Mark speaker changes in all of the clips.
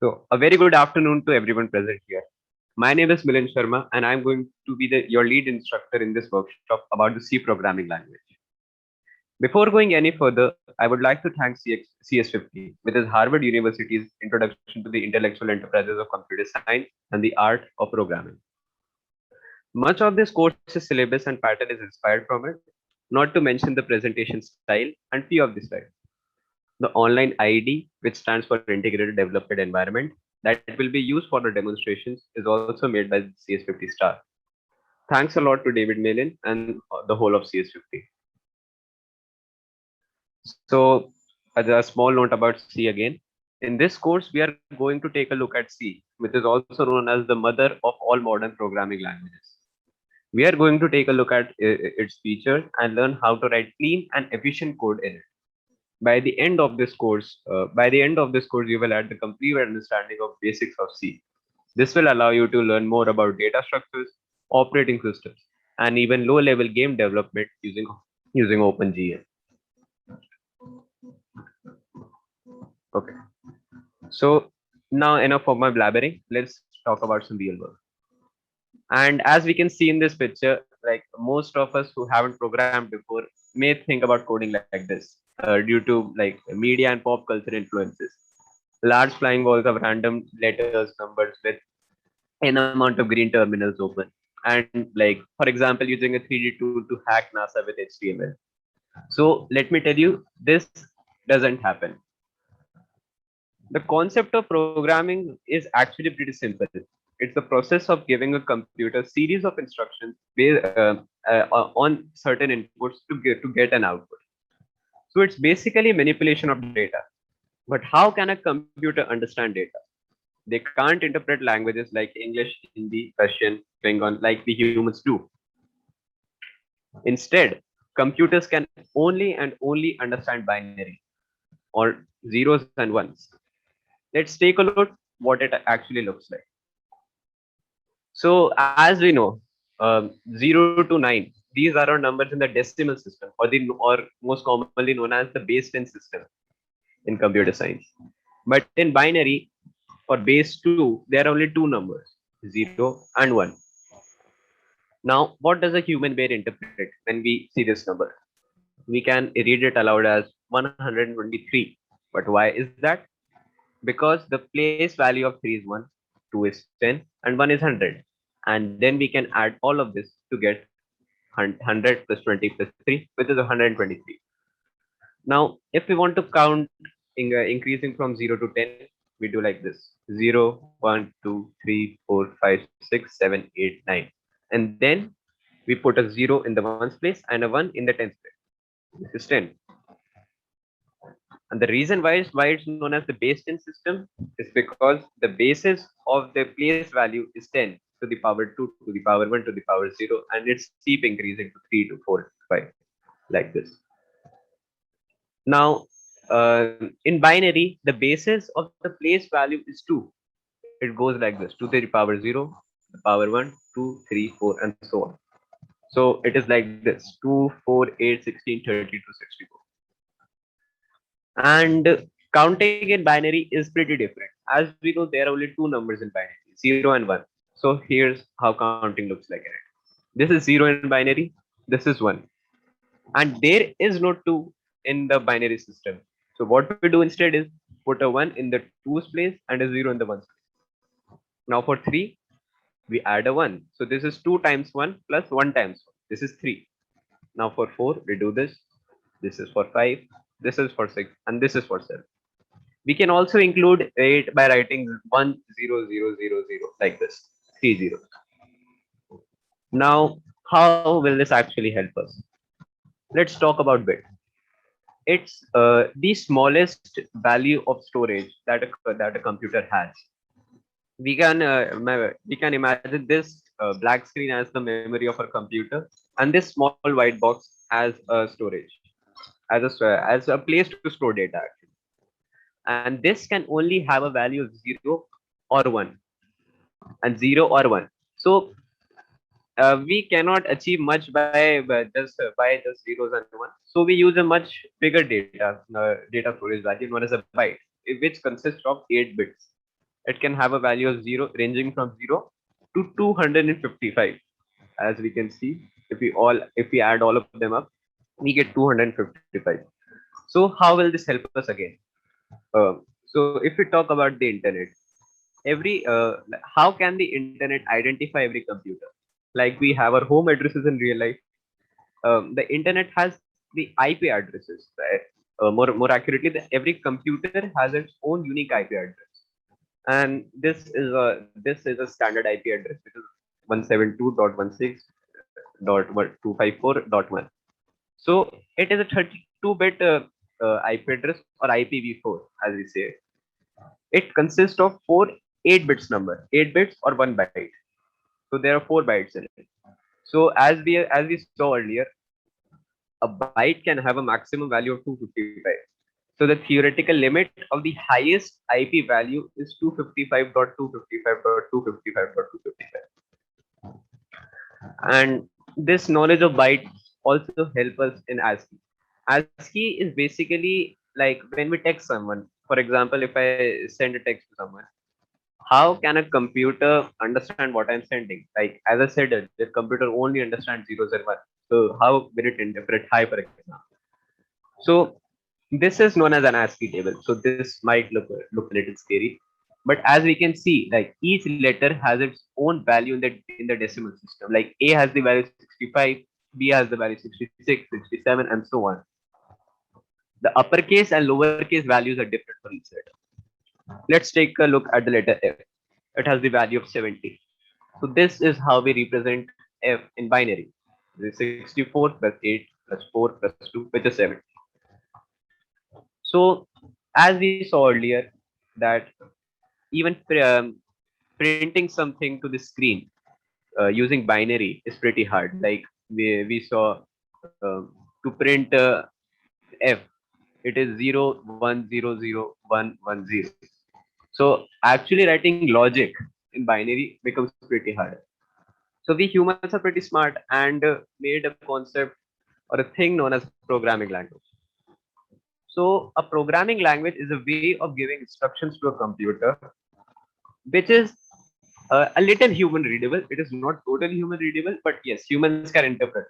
Speaker 1: So, a very good afternoon to everyone present here. My name is Milind Sharma, and I'm going to be your lead instructor in this workshop about the C programming language. Before going any further, I would like to thank CS50, which is Harvard University's introduction to the intellectual enterprises of computer science and the art of programming. Much of this course's syllabus and pattern is inspired from it, not to mention the presentation style and few of the slides. The online IED, which stands for Integrated Development Environment, that will be used for the demonstrations is also made by CS50 staff. Thanks a lot to David Malin and the whole of CS50. So, as a small note about C again, in this course, we are going to take a look at C, which is also known as the mother of all modern programming languages. We are going to take a look at its features and learn how to write clean and efficient code in it. By the end of this course, you will have the complete understanding of basics of C. This will allow you to learn more about data structures, operating systems, and even low-level game development using OpenGL. Okay. So now enough of my blabbering. Let's talk about some real work. And as we can see in this picture, like most of us who haven't programmed before may think about coding like this due to like media and pop culture influences. Large flying walls of random letters, numbers with an amount of green terminals open. And like, for example, using a 3D tool to hack NASA with HTML. So let me tell you, this doesn't happen. The concept of programming is actually pretty simple. It's the process of giving a computer series of instructions on certain inputs to get an output. So it's basically manipulation of data. But how can a computer understand data? They can't interpret languages like English, Hindi, Russian, Klingon like we humans do. Instead, computers can only understand binary or zeros and ones. Let's take a look what it actually looks like. So as we know, 0 to 9, these are our numbers in the decimal system or most commonly known as the base 10 system in computer science. But in binary for base 2, there are only two numbers, 0 and 1. Now, what does a human brain interpret when we see this number? We can read it aloud as 123. But why is that? Because the place value of 3 is 1, 2 is 10, and 1 is 100. And then we can add all of this to get 100 plus 20 plus 3, which is 123. Now, if we want to count increasing from 0 to 10, we do like this: 0, 1, 2, 3, 4, 5, 6, 7, 8, 9. And then we put a 0 in the ones place and a 1 in the tens place. This is 10. And the reason why it's known as the base 10 system is because the basis of the place value is 10 to the power 2 to the power 1 to the power 0, and it's keep increasing to 3 to 4 to 5 like this. Now, in binary, the basis of the place value is 2. It goes like this: 2 to the power 0, the power 1, 2, 3, 4, and so on. So it is like this: 2, 4, 8, 16, 32, 64. And counting in binary is pretty different. As we know, there are only two numbers in binary, 0 and 1. So here's how counting looks like in it. This is 0 in binary, this is 1. And there is no 2 in the binary system. So what we do instead is put a 1 in the 2's place and a 0 in the 1's place. Now for 3, we add a 1. So this is 2 times 1 plus 1 times 1. This is 3. Now for 4, we do this. This is for 5. This is for 6. And this is for 7. We can also include it by writing 10000 like this, 3 zeros. Now, how will this actually help us? Let's talk about bit. It's the smallest value of storage that a computer has. We can imagine this black screen as the memory of our computer, and this small white box as a storage, as a place to store data actually. And this can only have a value of 0 or 1, and 0 or 1. So we cannot achieve much by just zeros and ones. So we use a much bigger data storage value known as a byte, which consists of 8 bits. it can have a value of 0 ranging from 0 to 255. As we can see, if we add all of them up, we get 255. So how will this help us again? So if we talk about the internet, how can the internet identify every computer? Like we have our home addresses in real life. The internet has the IP addresses. Right? More accurately, every computer has its own unique IP address, and this is a standard IP address, which is 172.16.254.1. So it is a 32-bit IP address, or IPv4, as we say. It consists of four 8 bits number, 8 bits or 1 byte. So there are 4 bytes in it. So as we saw earlier, a byte can have a maximum value of 255. So the theoretical limit of the highest IP value is 255.255.255.255. And this knowledge of bytes also help us in ASCII. ASCII is basically like when we text someone. For example, if I send a text to someone, how can a computer understand what I'm sending? Like as I said, the computer only understands zeros and ones. So how will it interpret high, for example? So this is known as an ASCII table. So this might look a little scary, but as we can see, like each letter has its own value in the decimal system. Like A has the value 65, B has the value 66, 67, and so on. The uppercase and lowercase values are different for each letter. Let's take a look at the letter F. It has the value of 70. So this is how we represent F in binary. This is 64 plus 8 plus 4 plus 2, which is 70. So as we saw earlier, that even printing something to the screen using binary is pretty hard. Like we saw, to print F, it is 0 1 0 0 1 1 0. So actually writing logic in binary becomes pretty hard. So we humans are pretty smart and made a concept or a thing known as programming language. So a programming language is a way of giving instructions to a computer, which is a little human readable. It is not totally human readable, but yes, humans can interpret.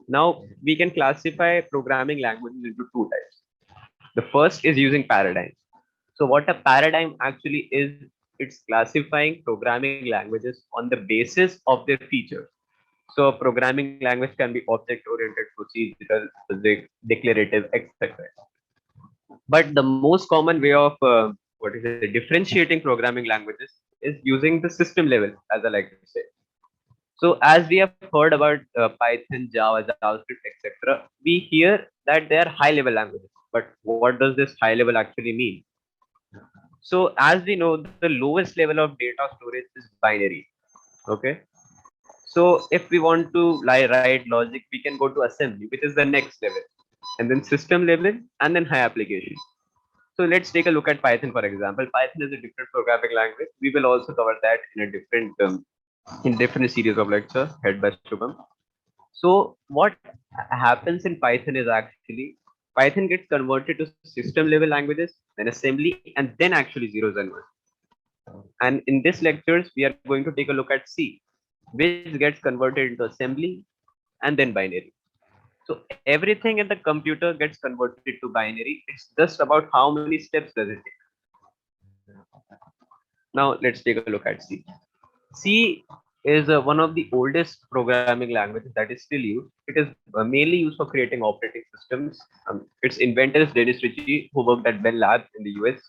Speaker 1: Now we can classify programming languages into two types. The first is using paradigms. So what a paradigm actually is, it's classifying programming languages on the basis of their features. So a programming language can be object-oriented, procedural, physics, declarative, etc. But the most common way of differentiating programming languages is using the system level, as I like to say. So as we have heard about Python, Java, JavaScript, etc., we hear that they are high-level languages. But what does this high level actually mean? So as we know, the lowest level of data storage is binary. Okay. So if we want to write logic, we can go to assembly, which is the next level, and then system level, and then high application. So let's take a look at Python, for example. Python is a different programming language. We will also cover that in a different series of lectures head by Shubham. So what happens in Python is actually Python gets converted to system level languages, then assembly, and then actually zeros and ones. And in this lectures, we are going to take a look at C, which gets converted into assembly and then binary. So everything in the computer gets converted to binary. It's just about how many steps does it take. Now let's take a look at C. C is one of the oldest programming languages that is still used. It is mainly used for creating operating systems. Its inventor is Dennis Ritchie, who worked at Bell Labs in the US.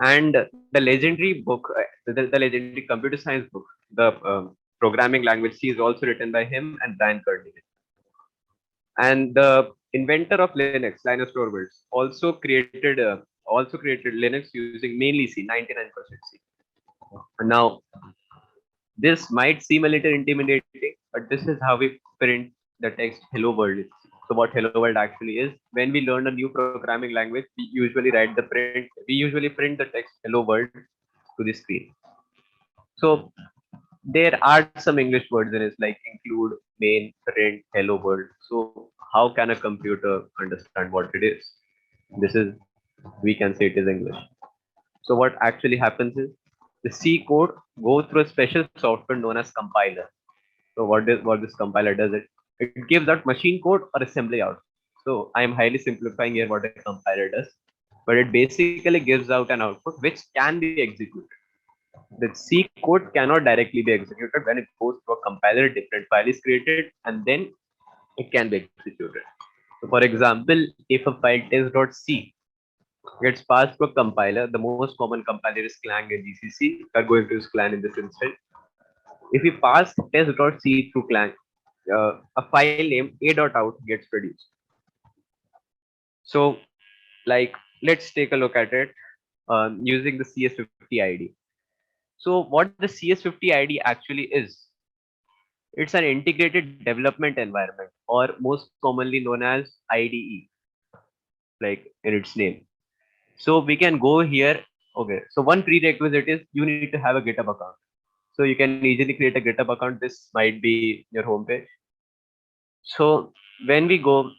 Speaker 1: And the legendary book, the legendary computer science book, the programming language C, is also written by him and Brian Kernighan. And the inventor of Linux, Linus Torvalds, also created Linux using mainly C, 99% C. Now, this might seem a little intimidating, but this is how we print the text "Hello World." So, what "Hello World" actually is, when we learn a new programming language, we usually print the text "Hello World" to the screen. So, there are some English words in it, like include, main, print, "Hello World." So, how can a computer understand what it is? This is, we can say it is English. So what actually happens is the C code go through a special software known as compiler. So what this compiler does, it gives out machine code or assembly out. So I am highly simplifying here what a compiler does, but it basically gives out an output which can be executed. The C code cannot directly be executed. When it goes to a compiler, a different file is created and then it can be executed. So for example, if a file test.c gets passed to a compiler, the most common compiler is Clang and GCC. We are going to use Clang in this instance. If we pass test.c through Clang, a file named a.out gets produced. So, like, let's take a look at it using the CS50 ID. So, what the CS50 ID actually is, it's an integrated development environment, or most commonly known as IDE, like in its name. So, we can go here. Okay, so one prerequisite is you need to have a GitHub account. So, you can easily create a GitHub account. This might be your homepage. So, when we go,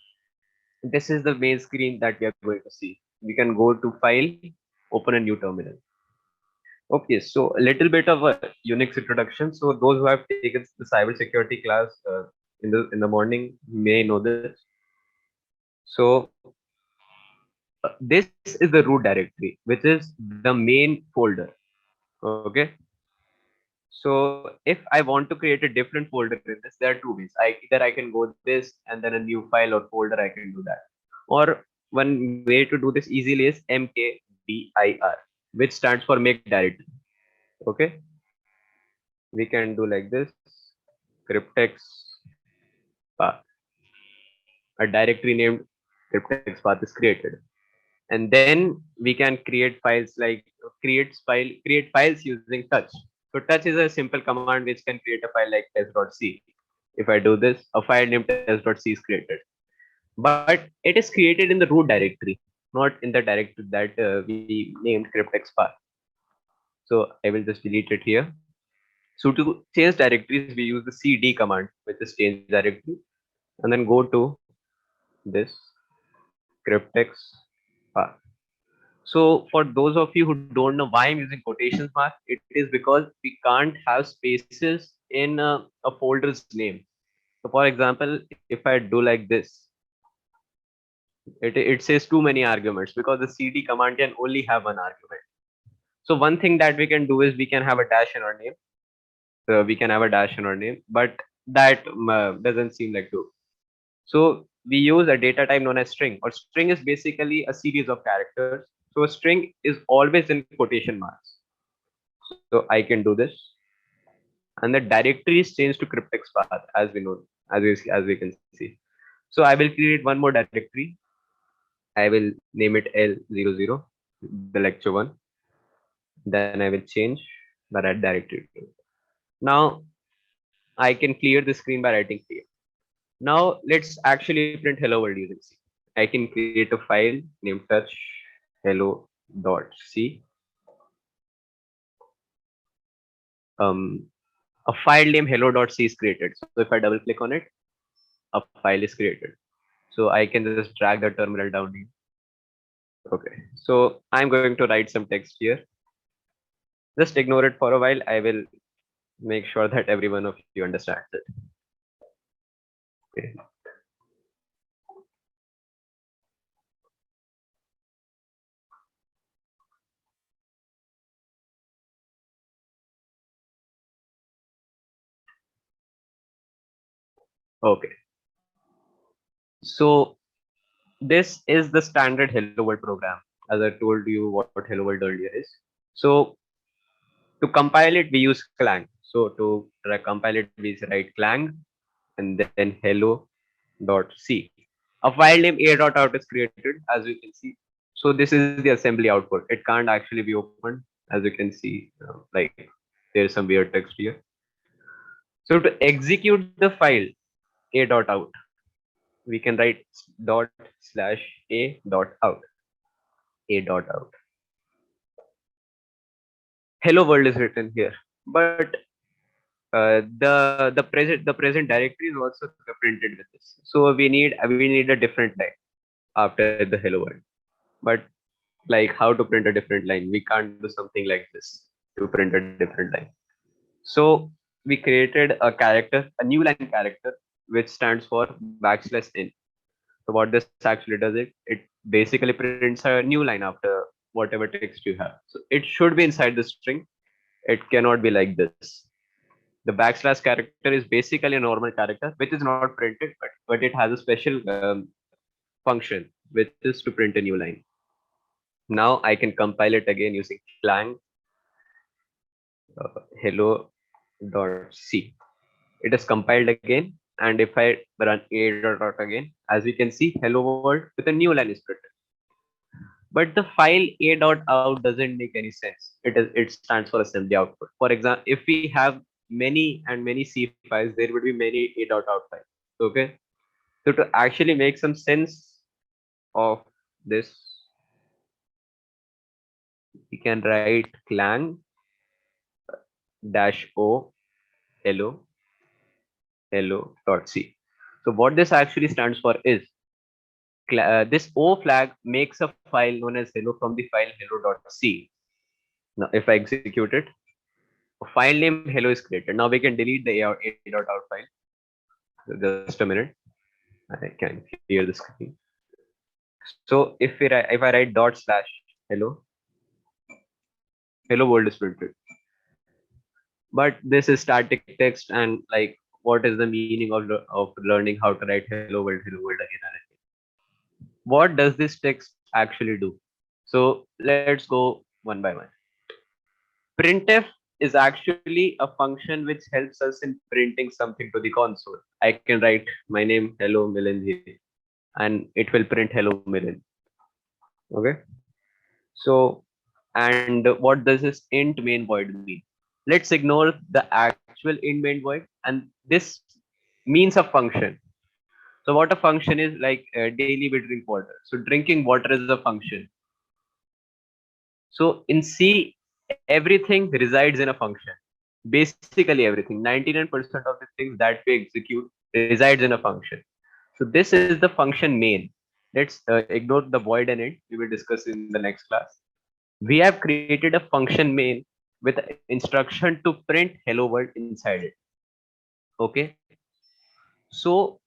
Speaker 1: this is the main screen that we are going to see. We can go to file, open a new terminal. Okay, so a little bit of a Unix introduction. So those who have taken the cybersecurity class in the morning may know this. So this is the root directory, which is the main folder. Okay. So if I want to create a different folder in this, there are two ways. Either I can go this and then a new file or folder, I can do that. Or one way to do this easily is mkdir, which stands for make directory. Okay, we can do like this: cryptex path. A directory named cryptex path is created, and then we can create files like create files using touch. So touch is a simple command which can create a file like test.c. If I do this, a file named test.c is created, but it is created in the root directory, not in the directory that we named cryptex path. So I will just delete it here. So to change directories, we use the cd command, which is change directory, and then go to this cryptex path. So for those of you who don't know why I'm using quotations mark, it is because we can't have spaces in a folder's name. So for example, if I do like this, it says too many arguments because the cd command can only have one argument. So one thing that we can do is we can have a dash in our name. So we can have a dash in our name, but that doesn't seem like true. So we use a data type known as string, or string is basically a series of characters. So a string is always in quotation marks. So I can do this, and the directory is changed to cryptex path, as we know, as we can see. So I will create one more directory. I will name it L00, the lecture one. Then I will change the right directory to it. Now I can clear the screen by writing clear. Now let's actually print hello world using C. I can create a file named touch hello.c. A file named hello.c is created. So if I double click on it, a file is created. So I can just drag the terminal down here. Okay, so I'm going to write some text here. Just ignore it for a while. I will make sure that every one of you understands it. Okay. Okay. So this is the standard Hello World program, as I told you what Hello World earlier is. So to compile it, we use Clang. So to compile it, we write Clang and then hello.c. A file name a.out is created, as you can see. So this is the assembly output. It can't actually be opened, as you can see. Like there's some weird text here. So to execute the file a.out, we can write dot slash a.out. A.out. Hello world is written here, but the present directory is also printed with this. So we need a different line after the hello world. But like how to print a different line. We can't do something like this to print a different line. So we created a character, a new line character, which stands for backslash n. So what this actually does, it basically prints a new line after whatever text you have. So it should be inside the string. It cannot be like this. The backslash character is basically a normal character, which is not printed, but it has a special function, which is to print a new line. Now I can compile it again using clang hello.c. It is compiled again, and if I run a dot again, as we can see, hello world with a new line is printed. But the file a dot out doesn't make any sense. It stands for assembly output. For example, if we have many and many C files, there would be many a dot out files. Okay, so to actually make some sense of this, we can write clang dash o hello hello.c. So what this actually stands for is this O flag makes a file known as hello from the file hello.c. Now, if I execute it, a file name hello is created. Now we can delete the a.out file. So just a minute, I can clear the screen. So if I write dot slash hello, hello world is printed. But this is static text, and like, what is the meaning of learning how to write hello world again and again? What does this text actually do? So let's go one by one. Printf is actually a function which helps us in printing something to the console. I can write my name hello Milind here, and it will print hello Milind. Okay. So, and what does this int main void mean? Let's ignore the actual int main void, and this means a function. So what a function is, like daily we drink water. So drinking water is a function. So in C, everything resides in a function. Basically everything, 99% of the things that we execute resides in a function. So this is the function main. Let's ignore the void and int. We will discuss in the next class. We have created a function main with instruction to print hello world inside it. Okay. So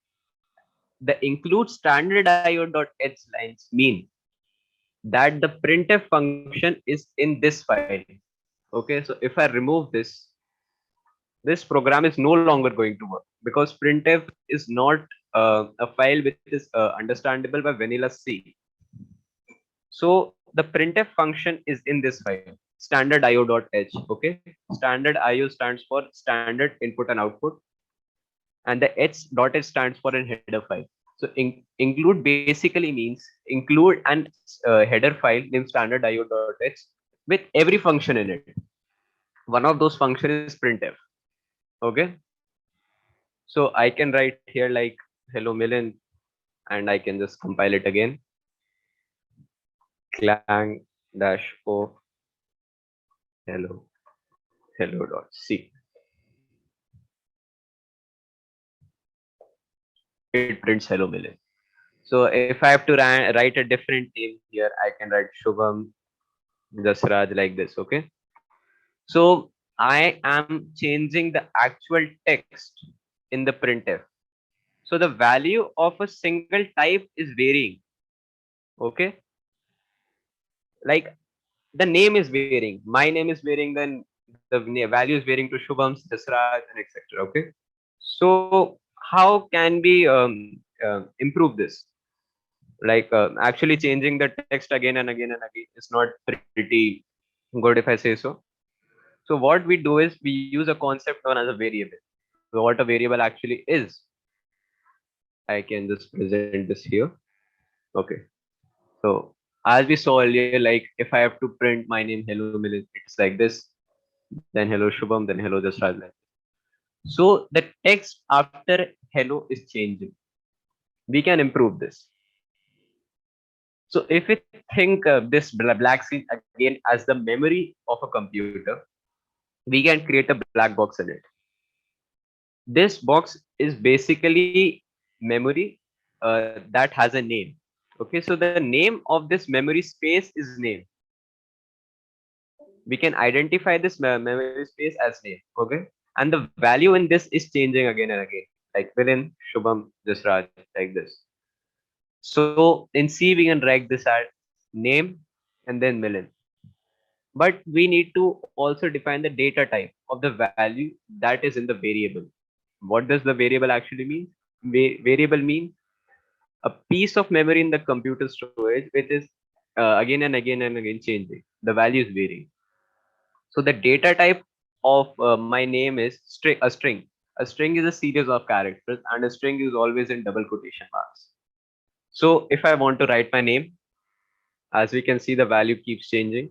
Speaker 1: the include standard io.h lines mean that the printf function is in this file. Okay, so if I remove this program is no longer going to work, because printf is not a file which is understandable by vanilla C. So the printf function is in this file, standard io.h. Okay, standard io stands for standard input and output, and the h.h stands for a header file. So include basically means include an header file named standard io.h with every function in it. One of those functions is printf. Okay, so I can write here like hello Milind, and I can just compile it again. Clang dash o hello.c. It prints hello Milind. So if I have to write a different name here, I can write Shubham Jasraj like this. Okay, so I am changing the actual text in the printf. So the value of a single type is varying. Okay, like the name is varying. My name is varying, then the value is varying to Shubham's, Jasraj, and etc. Okay, so how can we improve this? Like actually changing the text again and again and again is not pretty good, if I say so. So what we do is we use a concept known as a variable. So what a variable actually is, I can just present this here. Okay. So as we saw earlier, like if I have to print my name hello Milind, it's like this, then hello Shubham, then hello Jasraj. So the text after hello is changing. We can improve this. So if we think this black screen again as the memory of a computer, we can create a black box in it. This box is basically memory that has a name. Okay, so the name of this memory space is name. We can identify this memory space as name. Okay, and the value in this is changing again and again, like within Shubham, Jasraj, like this. So in C, we can write this as name and then million. But we need to also define the data type of the value that is in the variable. What does the variable actually mean? Variable means a piece of memory in the computer storage which is again and again and again changing. The value is varying. So the data type of my name is string. A string. A string is a series of characters, and a string is always in double quotation marks. So if I want to write my name, as we can see, the value keeps changing.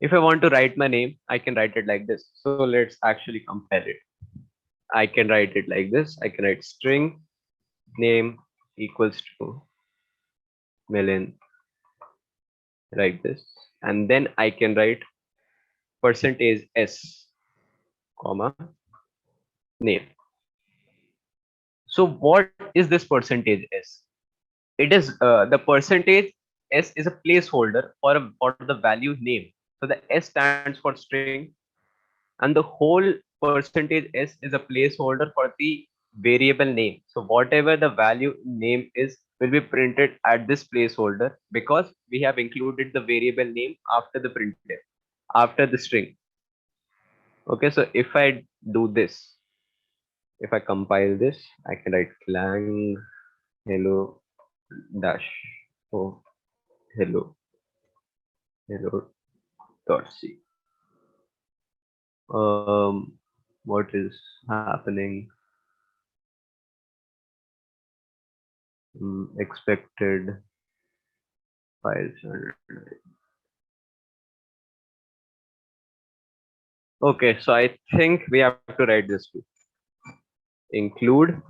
Speaker 1: If I want to write my name, I can write it like this. So let's actually compare it. I can write it like this. I can write string name equals to million, like this. And then I can write percentage s, comma, name. So what is this percentage s? It is the percentage s is a placeholder for the value name. So the s stands for string, and the whole percentage s is a placeholder for the variable name. So whatever the value name is will be printed at this placeholder, because we have included the variable name after the printf, after the string. Okay, so if I do this, if I compile this, I can write clang hello dash oh hello hello dot c. What is happening? Expected files. Okay, so I think we have to write this too. Include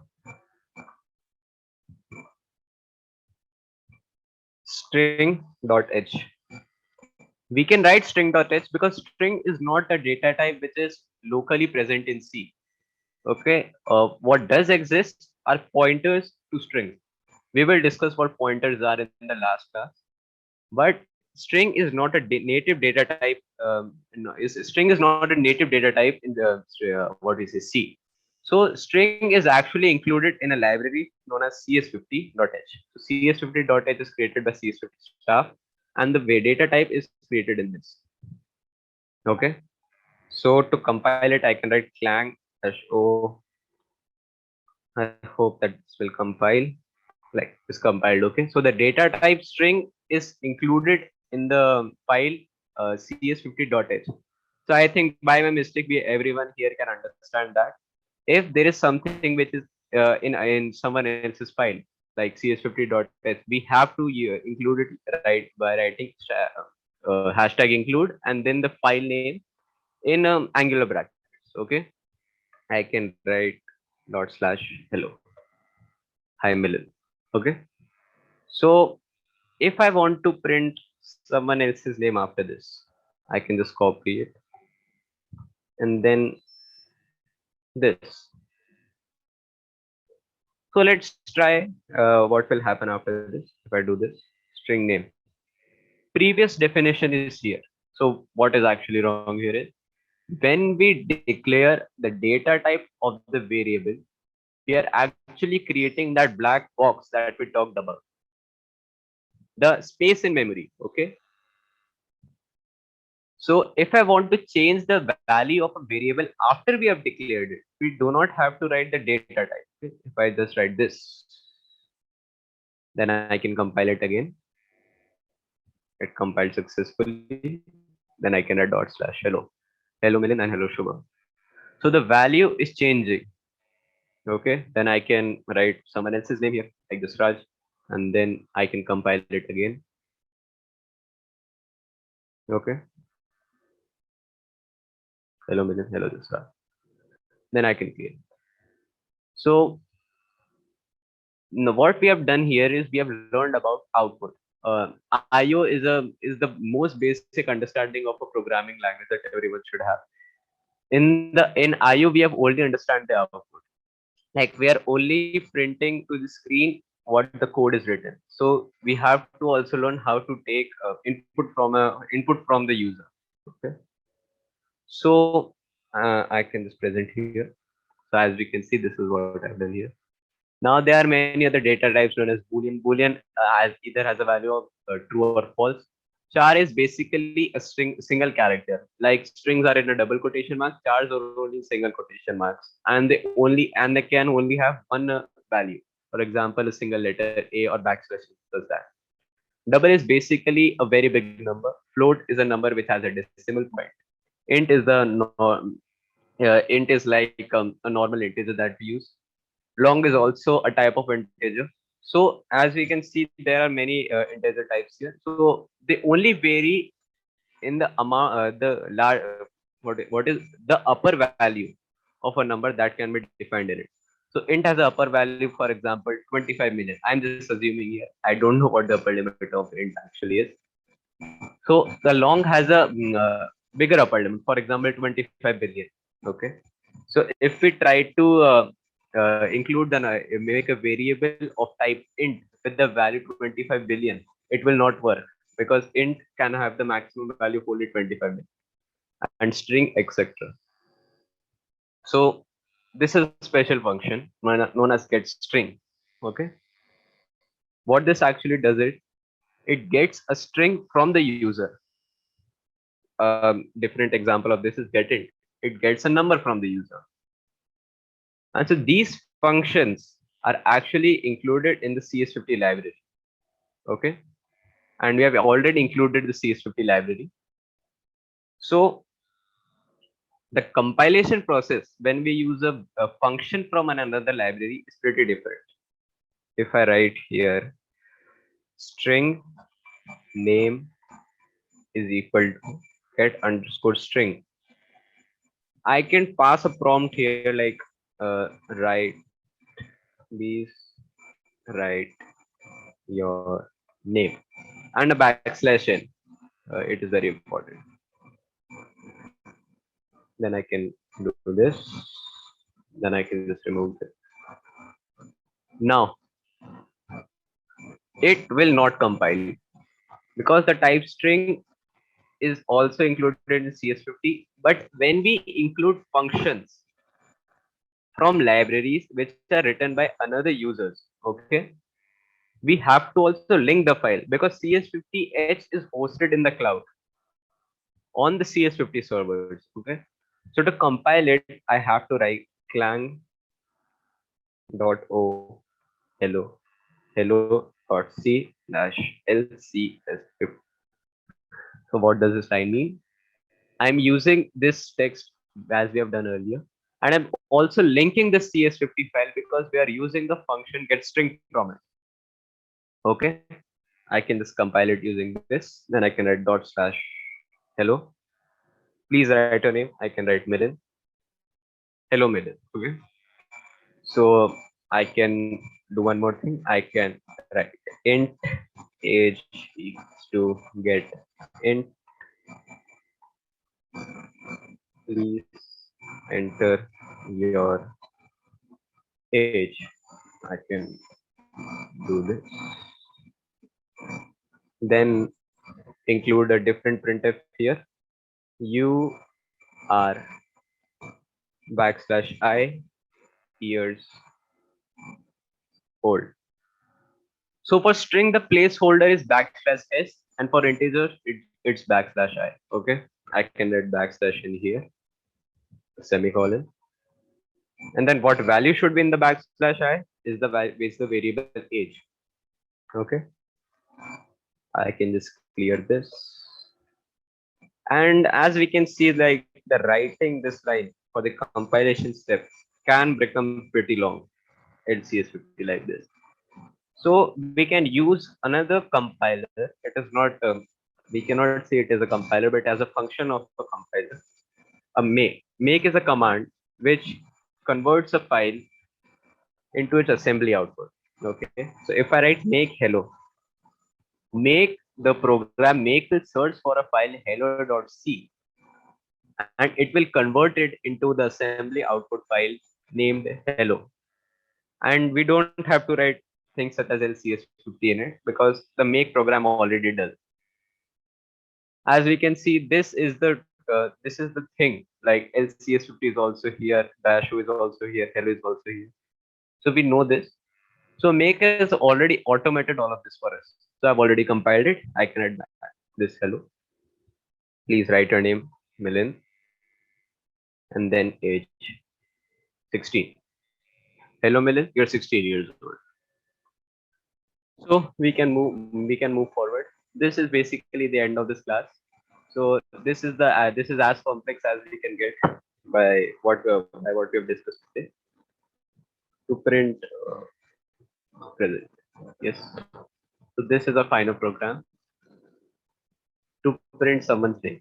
Speaker 1: string.h. We can write string.h because string is not a data type which is locally present in C. Okay, what does exist are pointers to string. We will discuss what pointers are in the last class. But string is not a native data type. No, string is not a native data type in the what we say C. So string is actually included in a library known as cs50.h. So cs50.h is created by cs50 staff, and the data type is created in this. Okay. So to compile it, I can write clang -o. I hope that this will compile, like is compiled. Okay, so the data type string is included in the file cs50.h. So I think by my mistake everyone here can understand that if there is something which is in someone else's file like cs50.h, we have to include it right by writing hashtag include and then the file name in angular brackets. Okay, I can write dot slash hello hi million. Okay, so if I want to print someone else's name after this, I can just copy it and then this. So let's try what will happen after this if I do this. String name. Previous definition is here. So what is actually wrong here is when we declare the data type of the variable, we are actually creating that black box that we talked about. The space in memory. Okay. So if I want to change the value of a variable after we have declared it, we do not have to write the data type. Okay? If I just write this, then I can compile it again. It compiled successfully. Then I can write dot slash hello, hello million and hello Shubham. So the value is changing. Okay, then I can write someone else's name here, like this Raj, and then I can compile it again. Okay, hello million, hello this Raj. Then I can create. So now what we have done here is we have learned about output. IO is the most basic understanding of a programming language that everyone should have. In IO we have only understand the output. Like we are only printing to the screen what the code is written. So we have to also learn how to take input from the user. Okay. So I can just present here. So as we can see, this is what I've done here. Now there are many other data types known as Boolean. Boolean has either has a value of true or false. Char is basically a single character. Like strings are in a double quotation marks, chars are only single quotation marks, and they can only have one value. For example, a single letter A or backslash does that. Double is basically a very big number. Float is a number which has a decimal point. Int is int is like a normal integer that we use. Long is also a type of integer. So as we can see, there are many integer types here. So they only vary in the amount, what is the upper value of a number that can be defined in it. So int has an upper value, for example, 25 million. I'm just assuming here. I don't know what the upper limit of int actually is. So the long has a bigger upper limit, for example, 25 billion. Okay. So if we try to include make a variable of type int with the value 25 billion, it will not work because int can have the maximum value of only 25 million and string, etc. So this is a special function known as get string. Okay. What this actually does it gets a string from the user. Different example of this is get int. It gets a number from the user. And so these functions are actually included in the CS50 library. Okay. And we have already included the CS50 library. So the compilation process when we use a function from another library is pretty different. If I write here string name is equal to get underscore string, I can pass a prompt here like write please write your name and a backslash n. It is very important. Then I can do this. Then I can just remove this. Now it will not compile because the type string is also included in CS50. But when we include functions from libraries which are written by another users, okay, we have to also link the file because CS50H is hosted in the cloud on the CS50 servers. Okay, so to compile it, I have to write clang dot o hello c slash lcs50. So what does this line mean? I'm using this text as we have done earlier, and I'm also linking the CS50 file because we are using the function get string from it. Okay, I can just compile it using this. Then I can write dot slash hello. Please write your name. I can write Milan. Hello Milan. Okay. So I can do one more thing. I can write int age equals to get int. Please enter your age. I can do this. Then include a different printf here. You are backslash I years old. So for string, the placeholder is backslash s, and for integer, it's backslash I. Okay, I can write backslash in here, semicolon, and then what value should be in the backslash I is the variable age. Okay, I can just clear this, and as we can see, like the writing this line for the compilation step can become pretty long in CS50 like this. So we can use another compiler. It is not, we cannot say it is a compiler, but as a function of a compiler, a make. Make is a command which converts a file into its assembly output. Okay. So if I write make hello, the program make will search for a file hello.c and it will convert it into the assembly output file named hello. And we don't have to write things such as LCS50 in it because the make program already does. As we can see, this is the thing. Like LCS50 is also here, Basho is also here, Hello is also here. So we know this. So make has already automated all of this for us. So I've already compiled it. I can add back this hello. Please write your name, Milind, and then age 16. Hello, Milind. You're 16 years old. So we can move forward. This is basically the end of this class. So this is as complex as we can get by what we have discussed today to print present. Yes. So this is a final program to print someone's name.